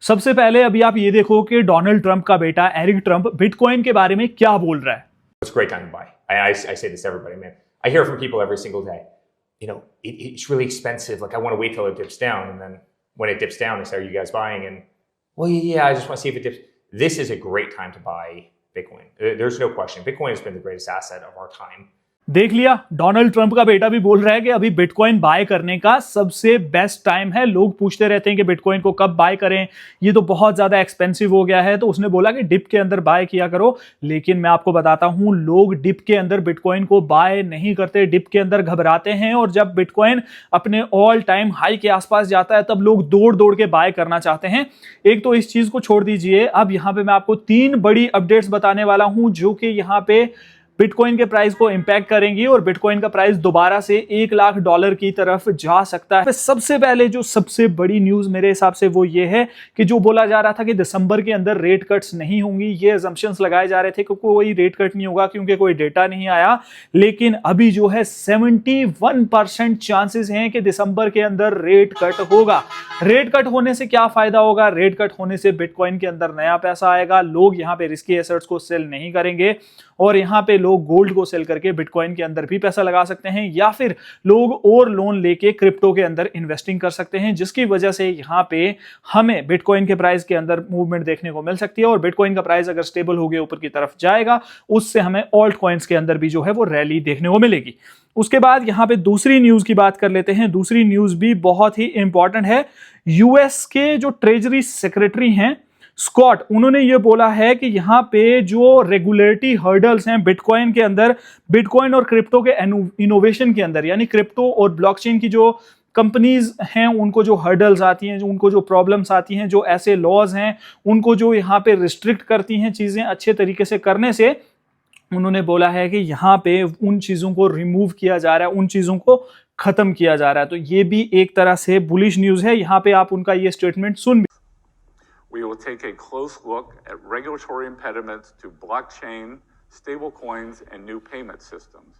सबसे पहले अभी आप ये देखो कि डोनाल्ड ट्रंप का बेटा एरिक ट्रंप बिटकॉइन के बारे में क्या बोल रहा है। It's a great time to buy. I say this to everybody, man. I hear from people every single day. You know, it's really expensive. Like, I want to wait till it dips down. And then when it dips down, they say, are you guys buying? And, well, yeah, I just want to see if it dips. This is a great time to buy Bitcoin. There's no question. Bitcoin has been the greatest asset of our time. देख लिया, Donald Trump का बेटा भी बोल रहा है कि अभी बिटकॉइन बाय करने का सबसे बेस्ट टाइम है। लोग पूछते रहते हैं कि बिटकॉइन को कब बाय करें, ये तो बहुत ज्यादा एक्सपेंसिव हो गया है। तो उसने बोला कि डिप के अंदर बाय किया करो। लेकिन मैं आपको बताता हूं, लोग डिप के अंदर बिटकॉइन को बाय नहीं करते, डिप के अंदर घबराते हैं। और जब बिटकॉइन अपने ऑल टाइम हाई के आसपास जाता है तब लोग दौड़ दौड़ के बाय करना चाहते हैं। एक तो इस चीज को छोड़ दीजिए, अब यहां पे मैं आपको 3 बड़ी अपडेट्स बताने वाला हूं जो कि यहां पे बिटकॉइन के प्राइस को इंपैक्ट करेंगी और बिटकॉइन का प्राइस दोबारा से $1 लाख की तरफ जा सकता है। सबसे पहले जो सबसे बड़ी न्यूज मेरे हिसाब से वो ये है कि जो बोला जा रहा था कि दिसंबर के अंदर रेट कट्स नहीं होंगी, ये अजम्पशंस लगाए जा रहे थे कि कोई रेट कट नहीं होगा क्योंकि कोई डेटा नहीं आया। लेकिन अभी जो है 71% चांसेस हैं कि दिसंबर के अंदर रेट कट होगा। रेट कट होने से क्या फायदा होगा? रेट कट होने से बिटकॉइन के अंदर नया पैसा आएगा, लोग यहां पे रिस्की एसेट्स को सेल नहीं करेंगे और यहां पे लोग गोल्ड को सेल करके बिटकॉइन के अंदर भी पैसा लगा सकते हैं, या फिर लोग और लोन लेके क्रिप्टो के अंदर इन्वेस्टिंग कर सकते हैं, जिसकी वजह से यहां पे हमें बिटकॉइन के प्राइस के अंदर मूवमेंट देखने को मिल सकती है। और बिटकॉइन का प्राइस अगर स्टेबल हो गया ऊपर की तरफ जाएगा, उससे हमें ऑल्ट कॉइन्स के अंदर भी जो है वो रैली देखने को मिलेगी। उसके बाद यहां पे दूसरी न्यूज की बात कर लेते हैं। दूसरी न्यूज भी बहुत ही इंपॉर्टेंट है। यूएस के जो ट्रेजरी सेक्रेटरी हैं स्कॉट, उन्होंने ये बोला है कि यहां पे जो रेगुलेटरी हर्डल्स हैं बिटकॉइन के अंदर, बिटकॉइन और क्रिप्टो के इनोवेशन के अंदर, यानी क्रिप्टो और ब्लॉकचेन की जो कंपनीज हैं उनको जो हर्डल्स आती हैं, उनको जो प्रॉब्लम्स आती हैं, जो ऐसे लॉज हैं उनको जो यहां पे रिस्ट्रिक्ट करती हैं चीजें अच्छे तरीके से करने से, उन्होंने बोला है कि यहां पे उन चीजों को रिमूव किया जा रहा है, उन चीजों को खत्म किया जा रहा है। तो ये भी एक तरह से बुलिश न्यूज है। यहां पे आप उनका ये statement soon. We will take a close look at regulatory impediments to blockchain, stablecoins, and new payment systems,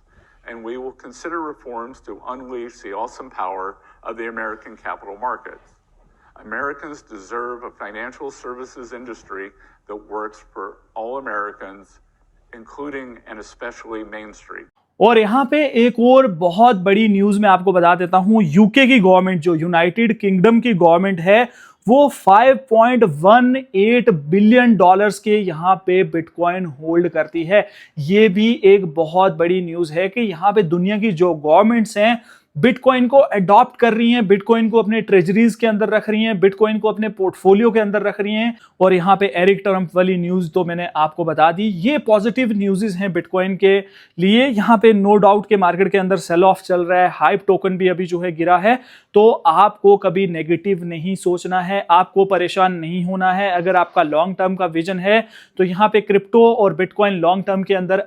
and we will consider reforms to unleash the awesome power of the American capital markets. Americans deserve a financial services industry that works for all Americans, including and especially Main Street. और यहां पे एक और बहुत बड़ी news मैं आपको बता देता हूं। यूके की गवर्नमेंट, जो यूनाइटेड किंगडम की गवर्नमेंट है, वो $5.18 बिलियन के यहां पे बिटकॉइन होल्ड करती है। ये भी एक बहुत बड़ी न्यूज है कि यहां पे दुनिया की जो गवर्नमेंट्स हैं बिटकॉइन को अडॉप्ट कर रही हैं, बिटकॉइन को अपने ट्रेजरीज के अंदर रख रही हैं, बिटकॉइन को अपने पोर्टफोलियो के अंदर रख रही हैं। और यहां पे एरिक ट्रंप वाली न्यूज तो मैंने आपको बता दी, ये पॉजिटिव न्यूज़ हैं बिटकॉइन के लिए। यहां पे नो डाउट के मार्केट के अंदर सेल ऑफ चल रहा है, हाइप टोकन भी अभी जो है गिरा है। तो आपको कभी नेगेटिव नहीं सोचना है, आपको परेशान नहीं होना है। अगर आपका लॉन्ग टर्म का विजन है तो यहां पे क्रिप्टो और बिटकॉइन लॉन्ग टर्म के अंदर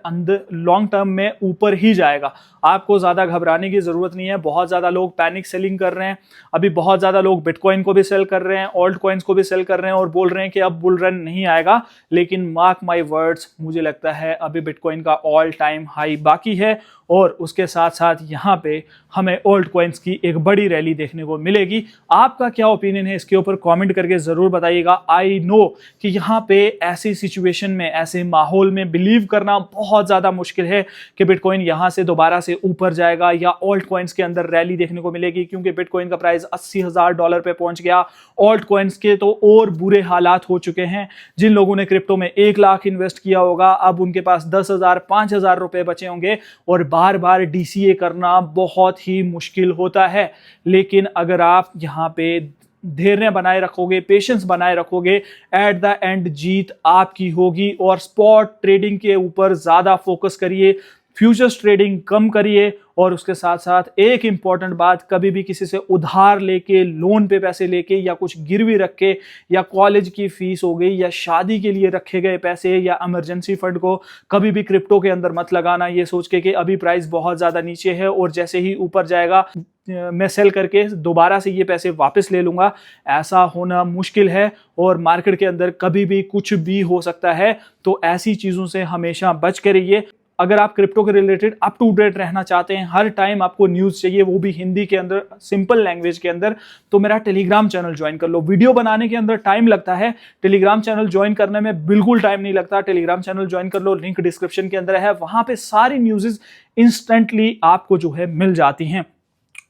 लॉन्ग टर्म में ऊपर ही जाएगा। आपको ज्यादा घबराने की जरूरत नहीं है। बहुत ज्यादा लोग पैनिक सेलिंग कर रहे हैं, अभी बहुत ज्यादा लोग बिटकॉइन को भी सेल कर रहे हैं, ऑल्ट कॉइन्स को भी सेल कर रहे हैं और बोल रहे हैं कि अब बुल रन नहीं आएगा। लेकिन मार्क माय वर्ड्स, मुझे लगता है अभी बिटकॉइन का ऑल टाइम हाई बाकी है और उसके साथ साथ यहाँ पे हमें ऑल्ट कॉइन्स की एक बड़ी रैली देखने को मिलेगी। आपका क्या ओपिनियन है इसके ऊपर कमेंट करके जरूर बताइएगा। आई नो कि यहाँ पे ऐसी सिचुएशन में, ऐसे माहौल में बिलीव करना बहुत ज्यादा मुश्किल है कि बिटकॉइन यहाँ से दोबारा से ऊपर जाएगा या ऑल्ट कॉइन्स के अंदर रैली देखने को मिलेगी, क्योंकि बिटकॉइन का प्राइस $80,000 पे पहुंच गया। ऑल्ट कॉइन्स के तो और बुरे हालात हो चुके हैं। जिन लोगों ने क्रिप्टो में 1 लाख इन्वेस्ट किया होगा, अब उनके पास 10,000 5,000 रुपए बचे होंगे और बार बार डीसीए करना बहुत ही मुश्किल होता है। लेकिन अगर आप यहाँ पे धैर्य बनाए रखोगे, पेशेंस बनाए रखोगे, एट द एंड जीत आपकी होगी। और स्पॉट ट्रेडिंग के ऊपर ज्यादा फोकस करिए, फ्यूचर्स ट्रेडिंग कम करिए। और उसके साथ साथ एक इंपॉर्टेंट बात, कभी भी किसी से उधार लेके, लोन पे पैसे लेके या कुछ गिरवी रख के, या कॉलेज की फीस हो गई या शादी के लिए रखे गए पैसे या इमरजेंसी फंड को कभी भी क्रिप्टो के अंदर मत लगाना, ये सोच के कि अभी प्राइस बहुत ज्यादा नीचे है और जैसे ही ऊपर जाएगा मैं सेल करके दोबारा से ये पैसे वापस ले लूंगा। ऐसा होना मुश्किल है और मार्केट के अंदर कभी भी कुछ भी हो सकता है। तो ऐसी चीजों से हमेशा बच के रहिए। अगर आप क्रिप्टो के रिलेटेड अप टू डेट रहना चाहते हैं, हर टाइम आपको न्यूज़ चाहिए, वो भी हिंदी के अंदर, सिंपल लैंग्वेज के अंदर, तो मेरा टेलीग्राम चैनल ज्वाइन कर लो। वीडियो बनाने के अंदर टाइम लगता है, टेलीग्राम चैनल ज्वाइन करने में बिल्कुल टाइम नहीं लगता। टेलीग्राम चैनल ज्वाइन कर लो, लिंक डिस्क्रिप्शन के अंदर है। वहां पे सारी न्यूज़ इंस्टेंटली आपको जो है मिल जाती हैं।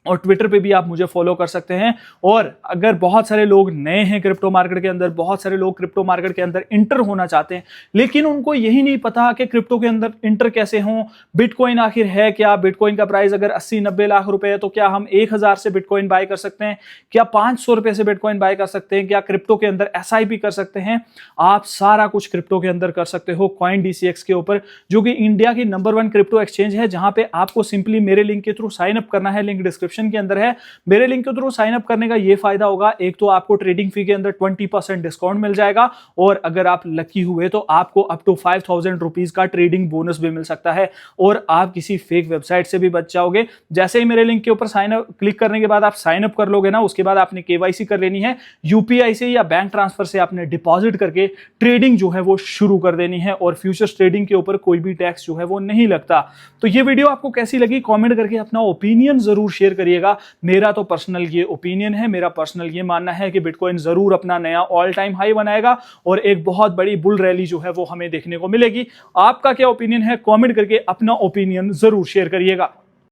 और ट्विटर पे भी आप मुझे फॉलो कर सकते हैं। और अगर बहुत सारे लोग नए हैं क्रिप्टो मार्केट के अंदर, बहुत सारे लोग क्रिप्टो मार्केट के अंदर इंटर होना चाहते हैं, लेकिन उनको यही नहीं पता कि क्रिप्टो के अंदर इंटर कैसे हों, बिटकॉइन आखिर है क्या, बिटकॉइन का प्राइस अगर 80-90 लाख रुपए है तो क्या हम 1000 से बिटकॉइन बाय कर सकते हैं, क्या 500 रुपए से बिटकॉइन बाय कर सकते हैं, क्या क्रिप्टो के अंदर SIP कर सकते हैं। आप सारा कुछ क्रिप्टो के अंदर कर सकते हो CoinDCX के ऊपर, जो कि इंडिया की नंबर 1 क्रिप्टो एक्सचेंज है, जहां पे आपको सिंपली मेरे लिंक के थ्रू साइन अप करना है। लिंक डिस्क्रिप्शन के अंदर है। मेरे लिंक के थ्रू साइन अप करने का ये फायदा होगा, एक तो आपको ट्रेडिंग फी के अंदर 20% डिस्काउंट मिल जाएगा, और अगर आप लकी हुए तो आपको अप टू 5000 रुपीज का ट्रेडिंग बोनस भी मिल सकता है, और आप किसी फेक वेबसाइट से भी बच जाओगे। जैसे ही मेरे लिंक के ऊपर साइन अप क्लिक करने के बाद आप साइन अप कर लोगे ना, उसके बाद आपने KYC कर लेनी है, UPI से या बैंक ट्रांसफर से आपने डिपॉजिट करके ट्रेडिंग जो है वो शुरू कर देनी है, और फ्यूचर्स ट्रेडिंग के ऊपर कोई भी टैक्स जो है वो नहीं लगता। तो ये वीडियो आपको कैसी लगी, कमेंट करके अपना ओपिनियन जरूर शेयर करिएगा। मेरा तो पर्सनल ये ओपिनियन है, मेरा पर्सनल ये मानना है कि बिटकॉइन जरूर अपना नया ऑल टाइम हाई बनाएगा, और एक बहुत बड़ी बुल रैली जो है वो हमें देखने को मिलेगी। आपका क्या ओपिनियन है, कमेंट करके अपना ओपिनियन जरूर शेयर करिएगा।